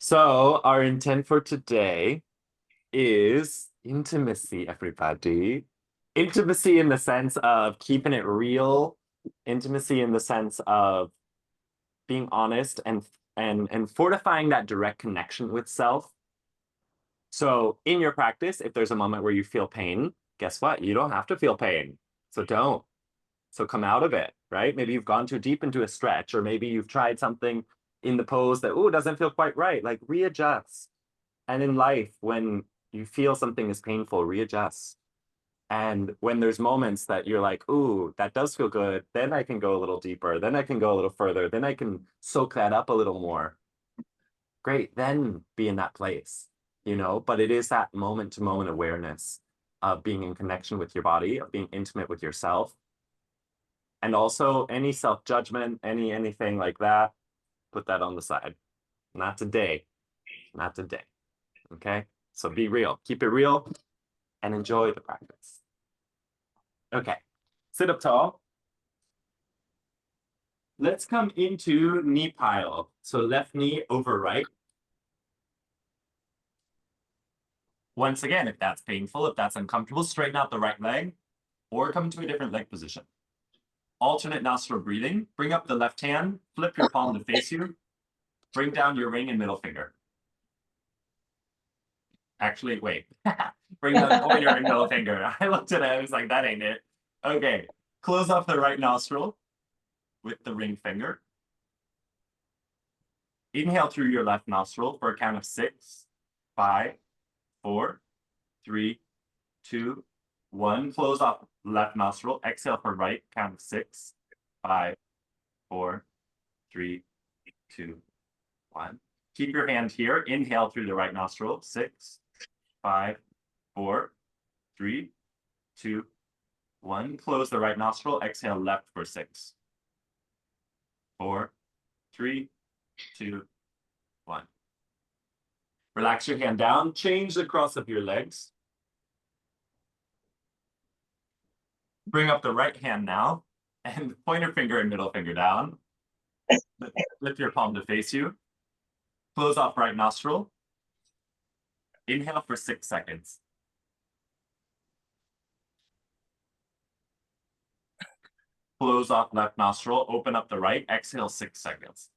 So, our intent for today is intimacy, everybody. Intimacy in the sense of keeping it real, intimacy in the sense of being honest and fortifying that direct connection with self. So, in your practice, if there's a moment where you feel pain, guess what? You don't have to feel pain. So don't. So come out of it, right? Maybe you've gone too deep into a stretch, or maybe you've tried something in the pose that, oh, doesn't feel quite right. Like readjust. And in life, when you feel something is painful, readjust. And when there's moments that you're like, ooh, that does feel good, then I can go a little deeper, then I can go a little further, then I can soak that up a little more. Great, then be in that place, But it is that moment to moment awareness of being in connection with your body, of being intimate with yourself. And also any self-judgment, anything like that, put that on the side. Not today, not today. Okay, so be real, keep it real, and enjoy the practice. Okay, sit up tall. Let's come into knee pile. So left knee over right. Once again, if that's painful, if that's uncomfortable, straighten out the right leg or come to a different leg position. Alternate nostril breathing. Bring up the left hand, flip your palm to face you. Bring down your ring and middle finger. Actually, wait. Bring the pointer and middle finger. I looked at it, I was like, that ain't it. Okay, close off the right nostril with the ring finger. Inhale through your left nostril for a count of 6, 5, 4, 3, 2, 1. Close off left nostril. Exhale for right, count of 6, 5, 4, 3, 2, 1. Keep your hand here. Inhale through the right nostril. 6, 5, 4, 3, 2, 1. Close the right nostril. Exhale left for 6, 4, 3, 2, 1. Relax your hand down. Change the cross of your legs. Bring up the right hand now and pointer finger and middle finger down. Lift your palm to face you. Close off right nostril. Inhale for 6 seconds. Close off left nostril. Open up the right. Exhale 6 seconds.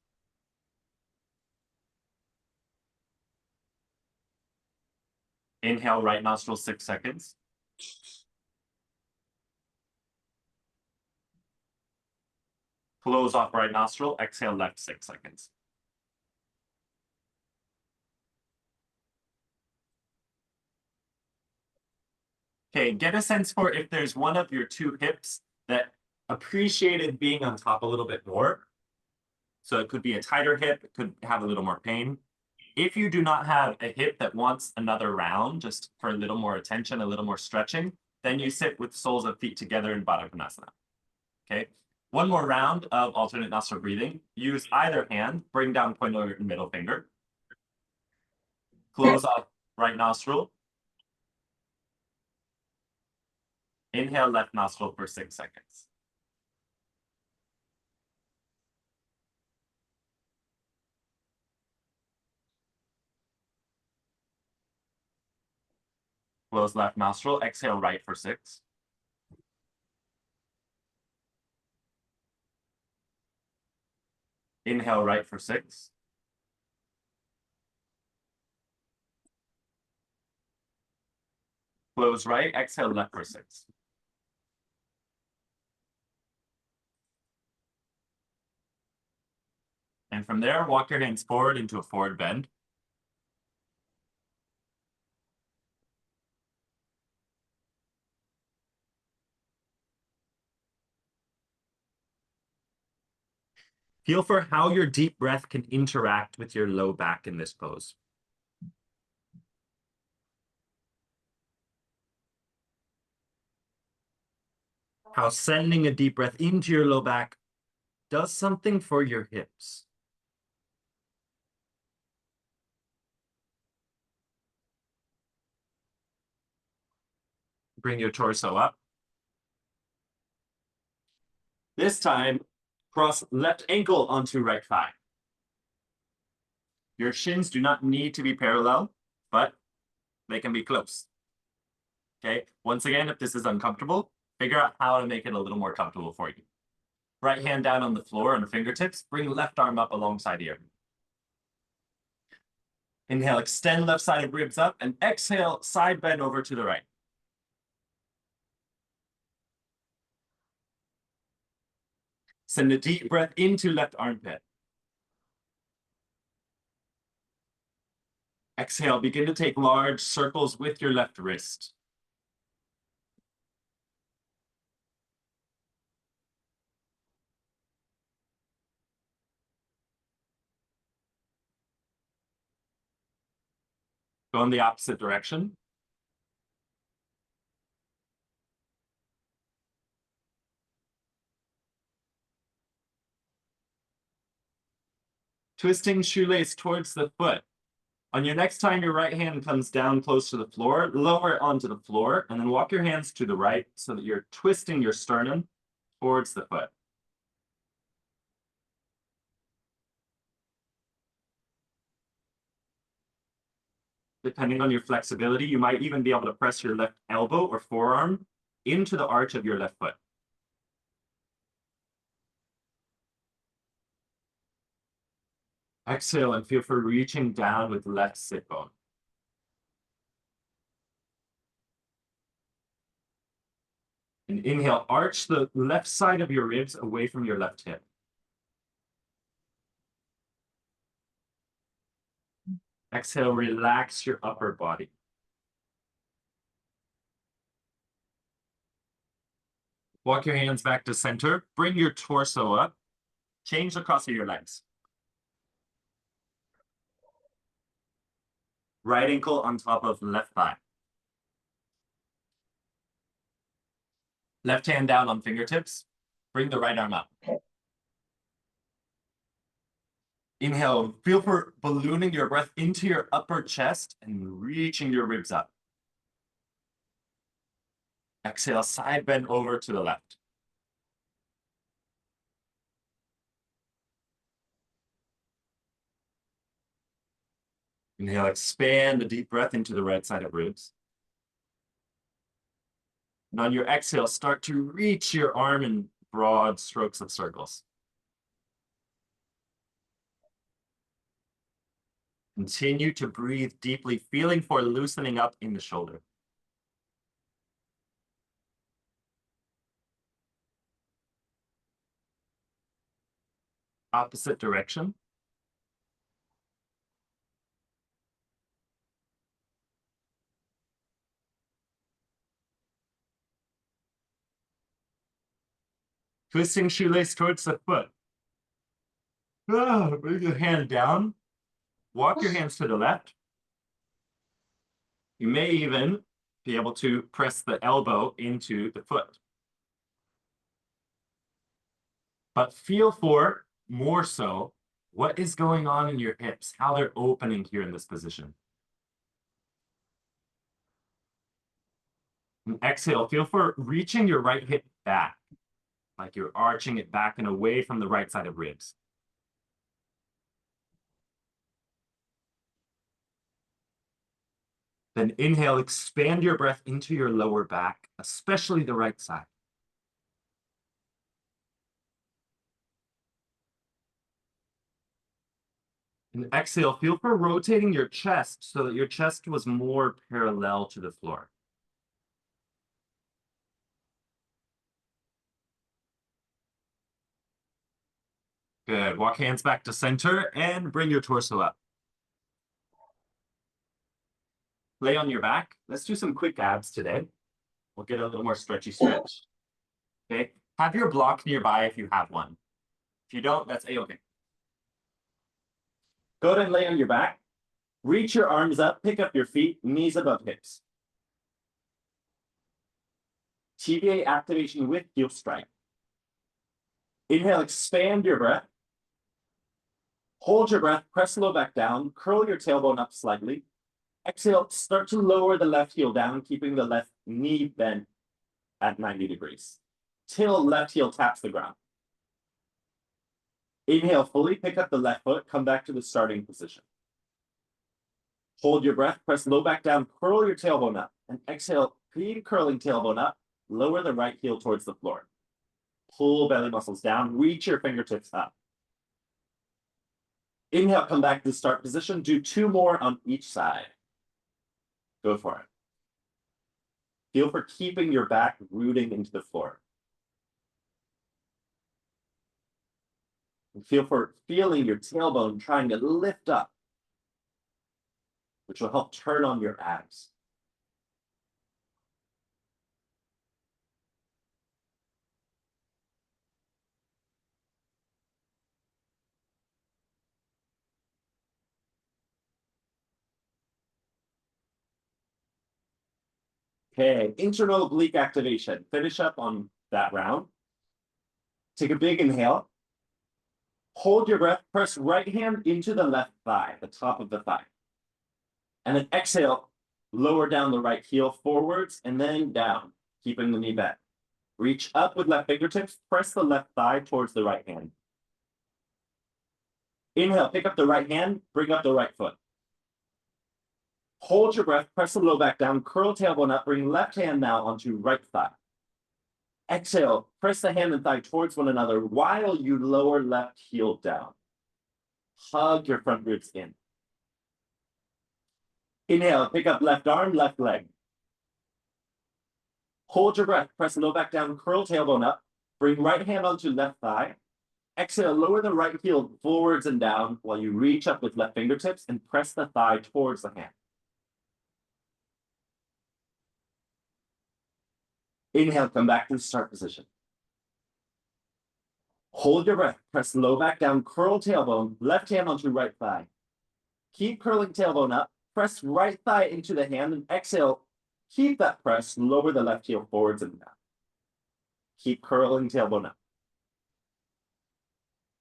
Inhale right nostril 6 seconds. Close off right nostril. Exhale left 6 seconds. Okay, get a sense for if there's one of your two hips that appreciated being on top a little bit more. So it could be a tighter hip, it could have a little more pain. If you do not have a hip that wants another round, just for a little more attention, a little more stretching, then you sit with soles of feet together in Baddha Konasana. Okay, one more round of alternate nostril breathing. Use either hand, bring down pointer and middle finger. Close off right nostril. Inhale left nostril for 6 seconds. Close left nostril. Exhale right for 6. Inhale right for 6. Close right. Exhale left for 6. And from there, walk your hands forward into a forward bend. Feel for how your deep breath can interact with your low back in this pose. How sending a deep breath into your low back does something for your hips. Bring your torso up. This time, cross left ankle onto right thigh. Your shins do not need to be parallel, but they can be close. Okay, once again, if this is uncomfortable, figure out how to make it a little more comfortable for you. Right hand down on the floor on the fingertips, bring left arm up alongside ear. Inhale, extend left side of ribs up, and exhale, side bend over to the right. Send a deep breath into left armpit. Exhale, begin to take large circles with your left wrist. Go in the opposite direction. Twisting shoelace towards the foot. On your next time your right hand comes down close to the floor, lower it onto the floor, and then walk your hands to the right so that you're twisting your sternum towards the foot. Depending on your flexibility, you might even be able to press your left elbow or forearm into the arch of your left foot. Exhale and feel for reaching down with left sit bone. And inhale, arch the left side of your ribs away from your left hip. Exhale, relax your upper body. Walk your hands back to center. Bring your torso up. Change the cross of your legs. Right ankle on top of left thigh. Left hand down on fingertips. Bring the right arm up. Inhale, feel for ballooning your breath into your upper chest and reaching your ribs up. Exhale, side bend over to the left. Inhale, expand a deep breath into the right side of ribs. And on your exhale, start to reach your arm in broad strokes of circles. Continue to breathe deeply, feeling for loosening up in the shoulder. Opposite direction. Twisting shoelace towards the foot. Bring your hand down. Walk your hands to the left. You may even be able to press the elbow into the foot. But feel for, more so, what is going on in your hips, how they're opening here in this position. And exhale, feel for reaching your right hip back, like you're arching it back and away from the right side of ribs. Then inhale, expand your breath into your lower back, especially the right side. And exhale, feel for rotating your chest so that your chest was more parallel to the floor. Good. Walk hands back to center and bring your torso up. Lay on your back. Let's do some quick abs today. We'll get a little more stretchy stretch. Okay. Have your block nearby if you have one. If you don't, that's a-okay. Go ahead and lay on your back. Reach your arms up, pick up your feet, knees above hips. TVA activation with heel strike. Inhale, expand your breath. Hold your breath, press low back down, curl your tailbone up slightly. Exhale, start to lower the left heel down, keeping the left knee bent at 90 degrees. Till left heel taps the ground. Inhale fully, pick up the left foot, come back to the starting position. Hold your breath, press low back down, curl your tailbone up, and exhale, keep curling tailbone up, lower the right heel towards the floor. Pull belly muscles down, reach your fingertips up. Inhale, come back to start position. Do 2 more on each side. Go for it. Feel for keeping your back rooting into the floor. And feel for feeling your tailbone trying to lift up, which will help turn on your abs. Okay, internal oblique activation. Finish up on that round. Take a big inhale. Hold your breath, press right hand into the left thigh, the top of the thigh. And then exhale, lower down the right heel forwards and then down, keeping the knee bent. Reach up with left fingertips, press the left thigh towards the right hand. Inhale, pick up the right hand, bring up the right foot. Hold your breath, press the low back down, curl tailbone up, bring left hand now onto right thigh. Exhale, press the hand and thigh towards one another while you lower left heel down. Hug your front ribs in. Inhale, pick up left arm, left leg. Hold your breath, press low back down, curl tailbone up, bring right hand onto left thigh. Exhale, lower the right heel forwards and down while you reach up with left fingertips and press the thigh towards the hand. Inhale, come back to start position. Hold your breath, press low back down, curl tailbone, left hand onto right thigh. Keep curling tailbone up, press right thigh into the hand and exhale, keep that press, lower the left heel forwards and down. Keep curling tailbone up.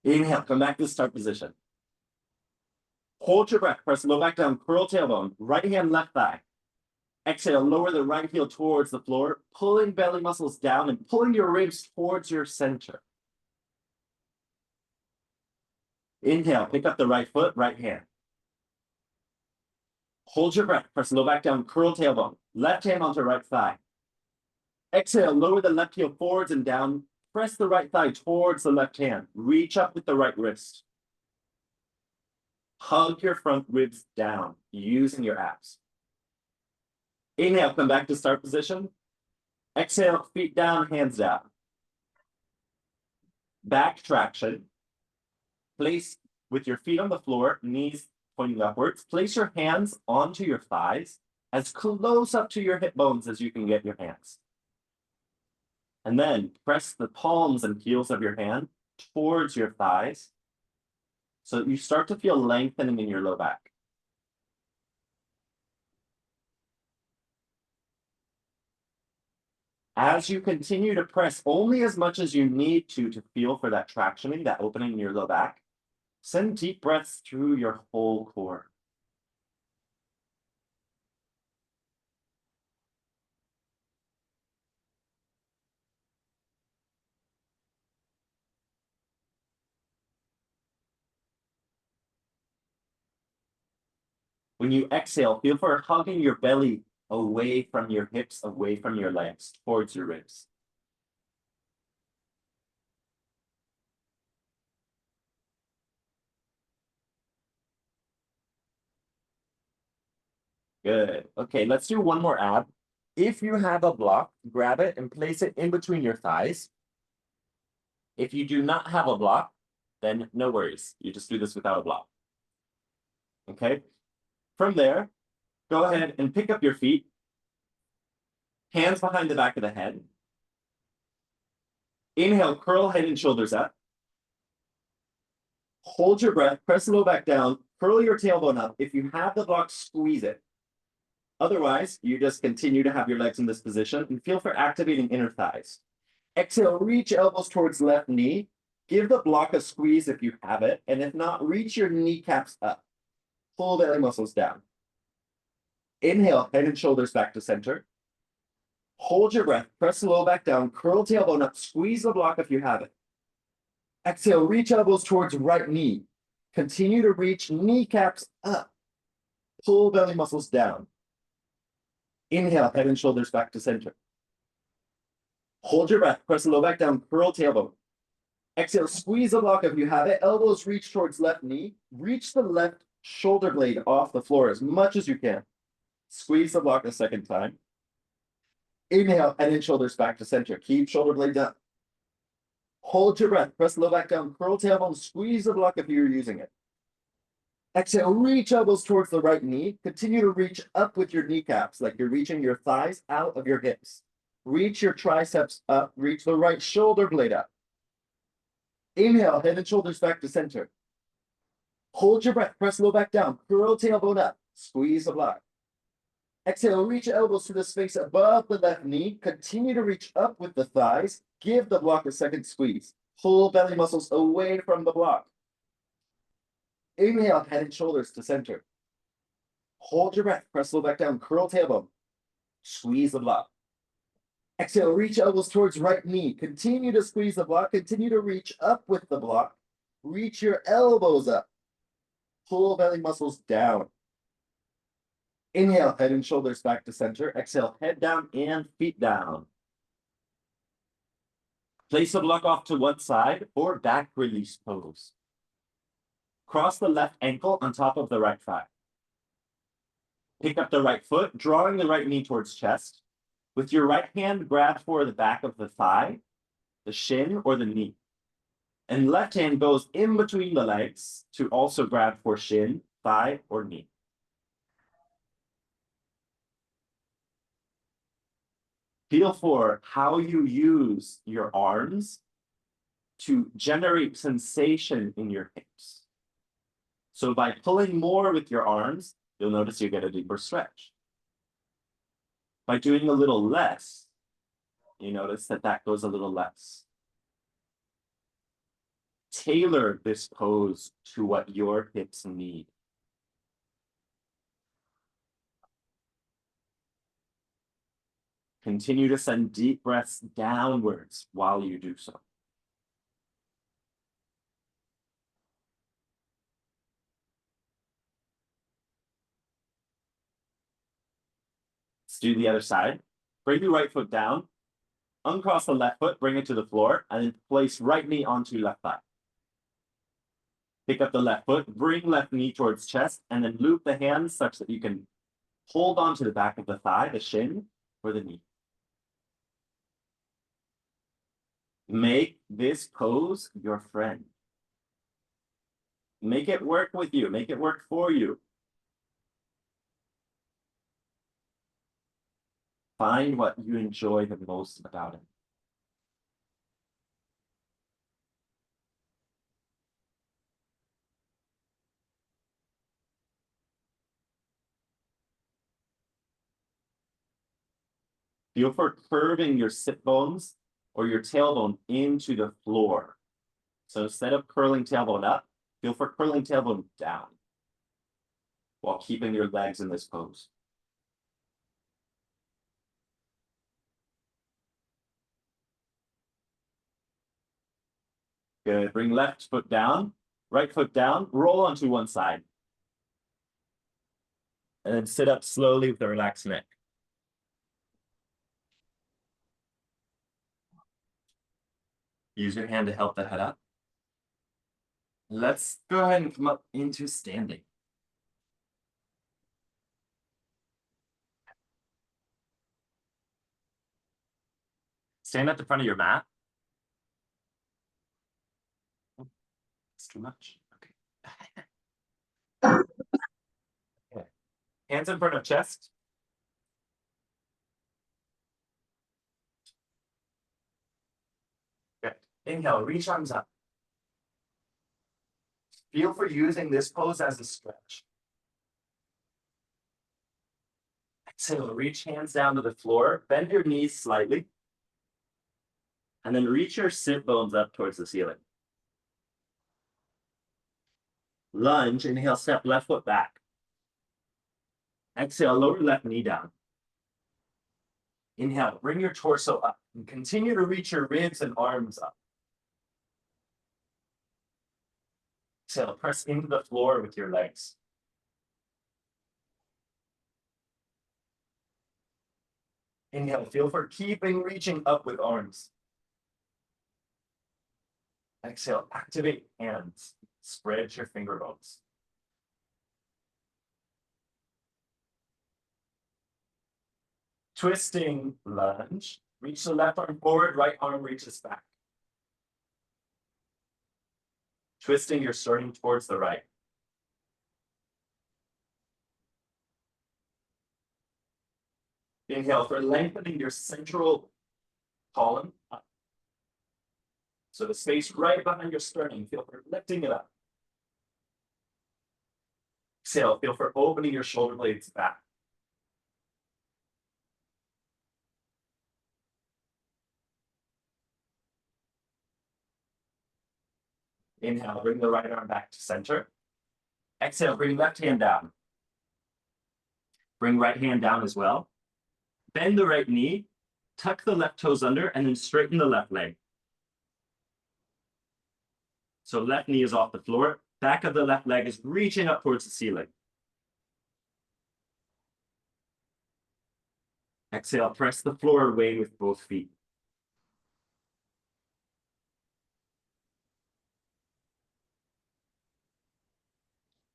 Inhale, come back to start position. Hold your breath, press low back down, curl tailbone, right hand, left thigh. Exhale, lower the right heel towards the floor, pulling belly muscles down and pulling your ribs towards your center. Inhale, pick up the right foot, right hand. Hold your breath, press low back down, curl tailbone, left hand onto right thigh. Exhale, lower the left heel forwards and down, press the right thigh towards the left hand, reach up with the right wrist. Hug your front ribs down using your abs. Inhale, come back to start position. Exhale, feet down, hands down. Back traction. Place with your feet on the floor, knees pointing upwards. Place your hands onto your thighs as close up to your hip bones as you can get your hands. And then press the palms and heels of your hand towards your thighs so that you start to feel lengthening in your low back. As you continue to press only as much as you need to feel for that tractioning, that opening in your low back, send deep breaths through your whole core. When you exhale, feel for hugging your belly away from your hips, away from your legs, towards your ribs. Good. Okay, let's do one more ab. If you have a block, grab it and place it in between your thighs. If you do not have a block, then no worries. You just do this without a block. Okay? From there, go ahead and pick up your feet. Hands behind the back of the head. Inhale, curl head and shoulders up. Hold your breath, press the low back down, curl your tailbone up. If you have the block, squeeze it. Otherwise, you just continue to have your legs in this position and feel for activating inner thighs. Exhale, reach elbows towards left knee. Give the block a squeeze if you have it, and if not, reach your kneecaps up. Pull belly muscles down. Inhale, head and shoulders back to center. Hold your breath, press the low back down, curl tailbone up, squeeze the block if you have it. Exhale, reach elbows towards right knee. Continue to reach kneecaps up. Pull belly muscles down. Inhale, head and shoulders back to center. Hold your breath, press the low back down, curl tailbone. Exhale, squeeze the block if you have it. Elbows reach towards left knee. Reach the left shoulder blade off the floor as much as you can. Squeeze the block a second time. Inhale, head and shoulders back to center. Keep shoulder blade down. Hold your breath, press the low back down, curl tailbone, squeeze the block if you're using it. Exhale, reach elbows towards the right knee. Continue to reach up with your kneecaps, like you're reaching your thighs out of your hips. Reach your triceps up, reach the right shoulder blade up. Inhale, head and shoulders back to center. Hold your breath, press low back down, curl tailbone up, squeeze the block. Exhale, reach elbows to the space above the left knee. Continue to reach up with the thighs. Give the block a second squeeze. Pull belly muscles away from the block. Inhale, head and shoulders to center. Hold your breath, press low back down, curl tailbone. Squeeze the block. Exhale, reach elbows towards right knee. Continue to squeeze the block. Continue to reach up with the block. Reach your elbows up. Pull belly muscles down. Inhale, head and shoulders back to center. Exhale, head down and feet down. Place the block off to one side or back release pose. Cross the left ankle on top of the right thigh. Pick up the right foot, drawing the right knee towards chest. With your right hand, grab for the back of the thigh, the shin, or the knee. And left hand goes in between the legs to also grab for shin, thigh, or knee. Feel for how you use your arms to generate sensation in your hips. So by pulling more with your arms, you'll notice you get a deeper stretch. By doing a little less, you notice that that goes a little less. Tailor this pose to what your hips need. Continue to send deep breaths downwards while you do so. Let's do the other side. Bring your right foot down, uncross the left foot, bring it to the floor, and then place right knee onto left thigh. Pick up the left foot, bring left knee towards chest, and then loop the hands such that you can hold onto the back of the thigh, the shin, or the knee. Make this pose your friend. Make it work with you. Make it work for you. Find what you enjoy the most about it. Feel for curving your sit bones or your tailbone into the floor. So instead of curling tailbone up, feel for curling tailbone down while keeping your legs in this pose. Good. Bring left foot down, right foot down, roll onto one side. And then sit up slowly with a relaxed neck. Use your hand to help the head up. Let's go ahead and come up into standing. Stand at the front of your mat. It's too much. Okay. Okay. Hands in front of chest. Good. Inhale, reach arms up. Feel for using this pose as a stretch. Exhale, reach hands down to the floor, bend your knees slightly, and then reach your sit bones up towards the ceiling. Lunge, inhale, step left foot back. Exhale, lower left knee down. Inhale, bring your torso up and continue to reach your ribs and arms up. Exhale, press into the floor with your legs. Inhale, feel for keeping reaching up with arms. Exhale, activate hands. Spread your finger bones. Twisting lunge. Reach the left arm forward, right arm reaches back. Twisting your sternum towards the right. Inhale for lengthening your central column up. So the space right behind your sternum, feel for lifting it up. Exhale, feel for opening your shoulder blades back. Inhale, bring the right arm back to center. Exhale, bring left hand down. Bring right hand down as well. Bend the right knee, tuck the left toes under, and then straighten the left leg. So left knee is off the floor. Back of the left leg is reaching up towards the ceiling. Exhale, press the floor away with both feet.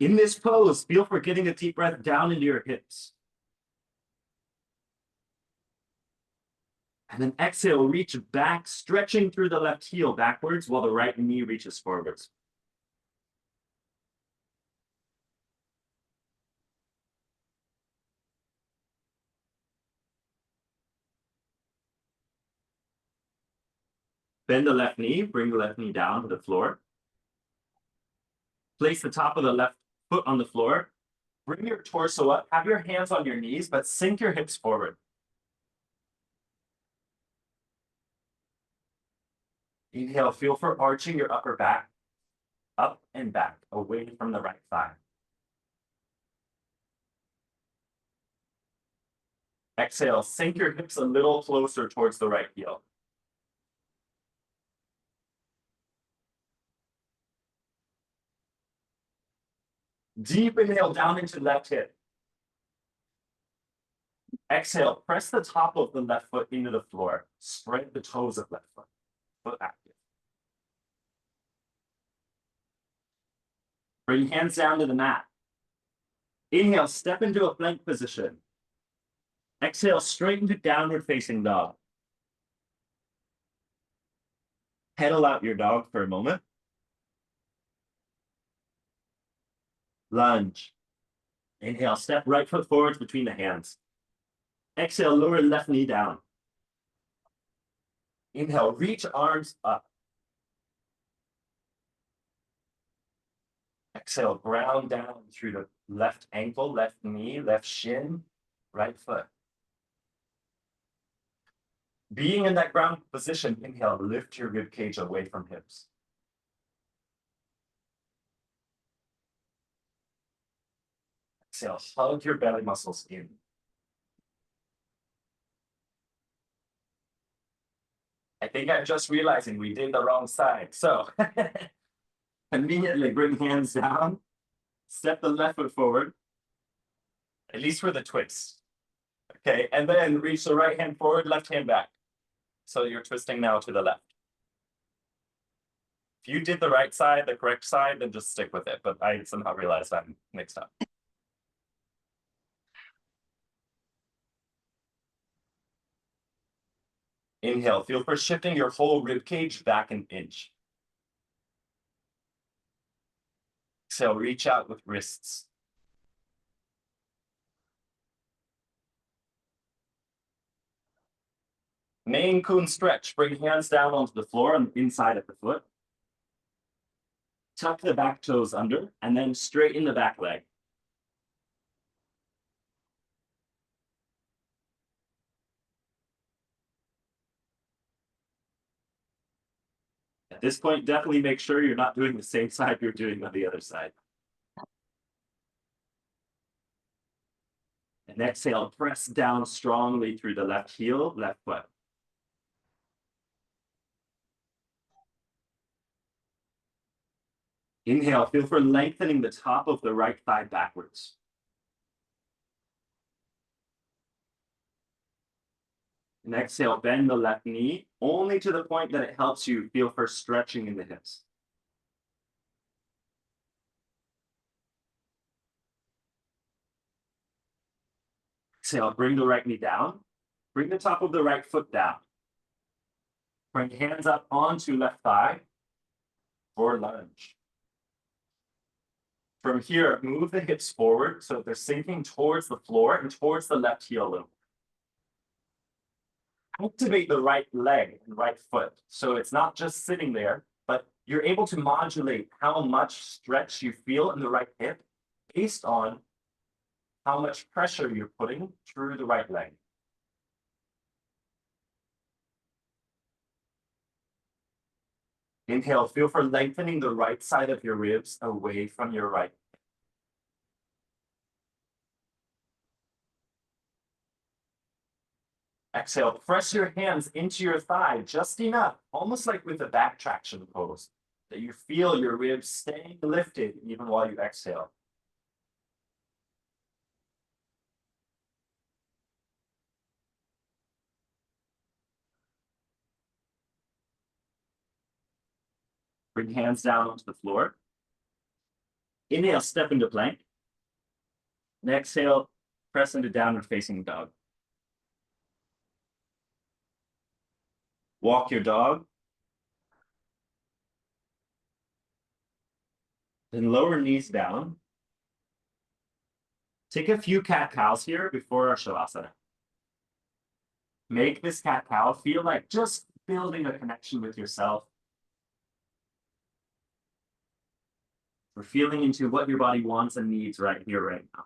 In this pose, feel for getting a deep breath down into your hips. And then exhale, reach back, stretching through the left heel backwards while the right knee reaches forwards. Bend the left knee, bring the left knee down to the floor. Place the top of the left foot on the floor. Bring your torso up, have your hands on your knees, but sink your hips forward. Inhale, feel for arching your upper back, up and back, away from the right thigh. Exhale, sink your hips a little closer towards the right heel. Deep inhale down into left hip. Exhale, press the top of the left foot into the floor. Spread the toes of left foot. Foot active. Bring hands down to the mat. Inhale, step into a plank position. Exhale, straighten to downward facing dog. Pedal out your dog for a moment. Lunge. Inhale, step right foot forwards between the hands. Exhale, lower left knee down. Inhale, reach arms up. Exhale, ground down through the left ankle, left knee, left shin, right foot. Being in that ground position, inhale, lift your rib cage away from hips. Exhale, hug your belly muscles in. I think I'm just realizing we did the wrong side. So immediately bring hands down, step the left foot forward, at least for the twist. Okay, and then reach the right hand forward, left hand back. So you're twisting now to the left. If you did the right side, the correct side, then just stick with it. But I somehow realized I'm mixed up. Inhale, feel for shifting your whole rib cage back an inch. Exhale, reach out with wrists. Main Coon stretch. Bring hands down onto the floor on the inside of the foot. Tuck the back toes under, and then straighten the back leg. At this point, definitely make sure you're not doing the same side you're doing on the other side. And exhale, press down strongly through the left heel, left foot. Inhale, feel for lengthening the top of the right thigh backwards. And exhale, bend the left knee only to the point that it helps you feel for stretching in the hips. Exhale, bring the right knee down. Bring the top of the right foot down. Bring hands up onto left thigh for lunge. From here, move the hips forward so they're sinking towards the floor and towards the left heel a little. Activate the right leg and right foot. So it's not just sitting there, but you're able to modulate how much stretch you feel in the right hip based on how much pressure you're putting through the right leg. Inhale, feel for lengthening the right side of your ribs away from your right. Exhale, press your hands into your thigh just enough, almost like with a back traction pose, that you feel your ribs staying lifted even while you exhale. Bring hands down onto the floor. Inhale, step into plank. And exhale, press into downward facing dog. Walk your dog. Then lower knees down. Take a few cat-cows here before our Shavasana. Make this cat-cow feel like just building a connection with yourself. We're feeling into what your body wants and needs right here, right now.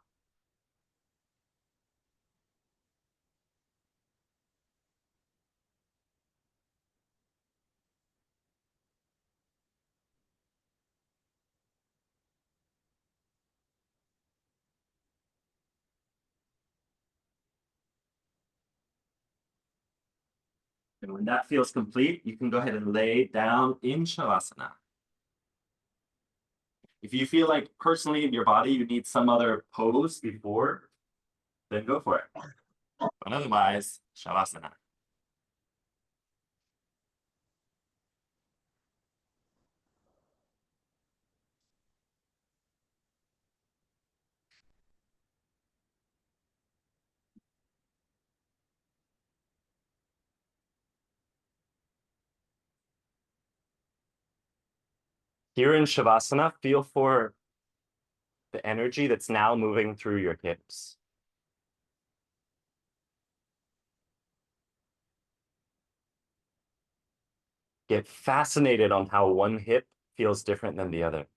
And when that feels complete, you can go ahead and lay down in Shavasana. If you feel like personally in your body you need some other pose before, then go for it. But otherwise, Shavasana. Here in Shavasana, feel for the energy that's now moving through your hips. Get fascinated on how one hip feels different than the other.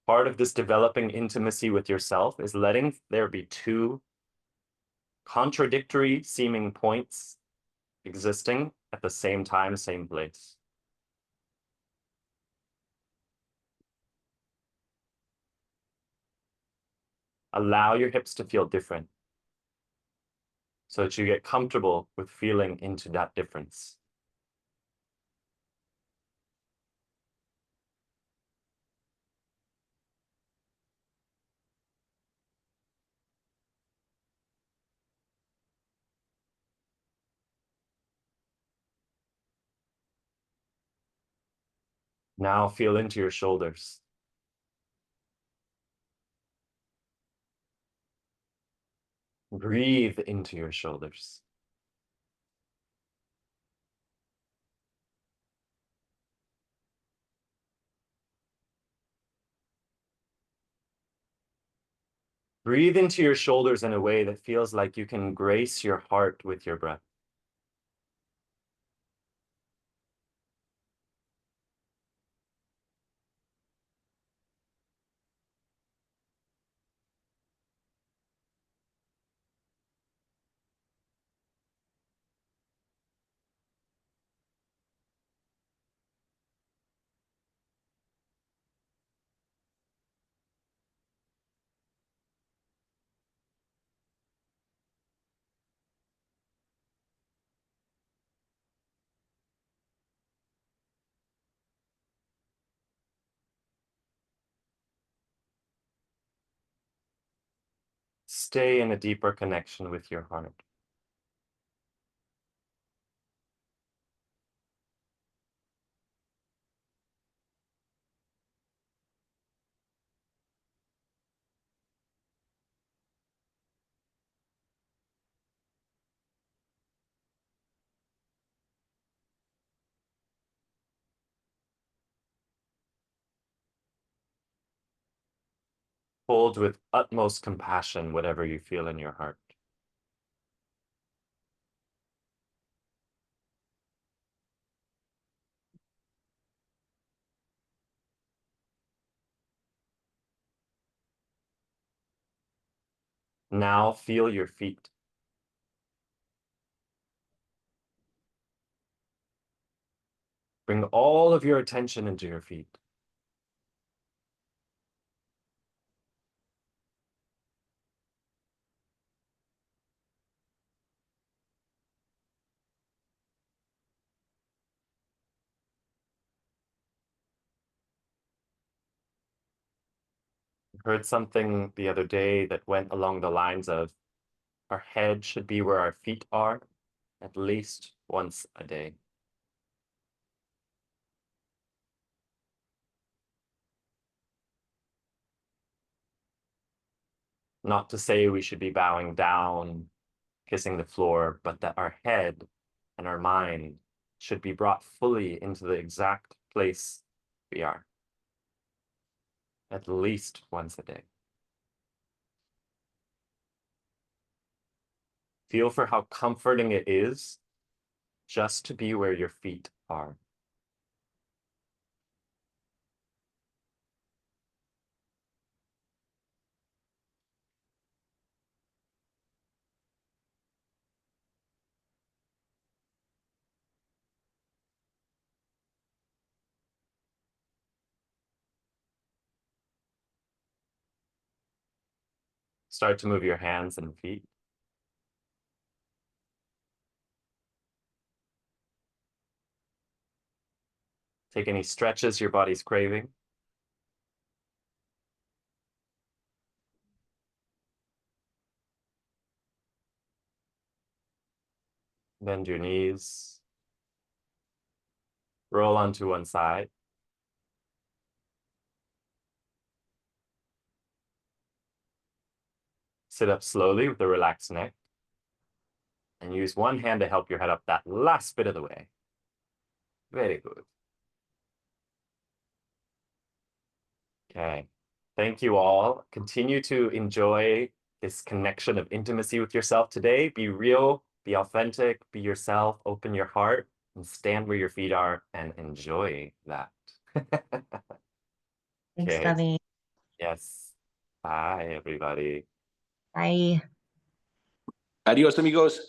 Part of this developing intimacy with yourself is letting there be two contradictory seeming points existing at the same time, same place. Allow your hips to feel different so that you get comfortable with feeling into that difference. Now feel into your shoulders. Breathe into your shoulders. Breathe into your shoulders in a way that feels like you can grace your heart with your breath. stay in a deeper connection with your heart. Hold with utmost compassion whatever you feel in your heart. Now feel your feet. Bring all of your attention into your feet. I heard something the other day that went along the lines of our head should be where our feet are at least once a day. Not to say we should be bowing down, kissing the floor, but that our head and our mind should be brought fully into the exact place we are at least once a day. Feel for how comforting it is just to be where your feet are. Start to move your hands and feet. Take any stretches your body's craving. Bend your knees. Roll onto one side. Sit up slowly with a relaxed neck. And use one hand to help your head up that last bit of the way. Very good. Okay. Thank you all. Continue to enjoy this connection of intimacy with yourself today. Be real, be authentic, be yourself, open your heart, and stand where your feet are and enjoy that. Thanks, Okay. Naveen. Yes. Bye, everybody. Bye. Adiós, amigos.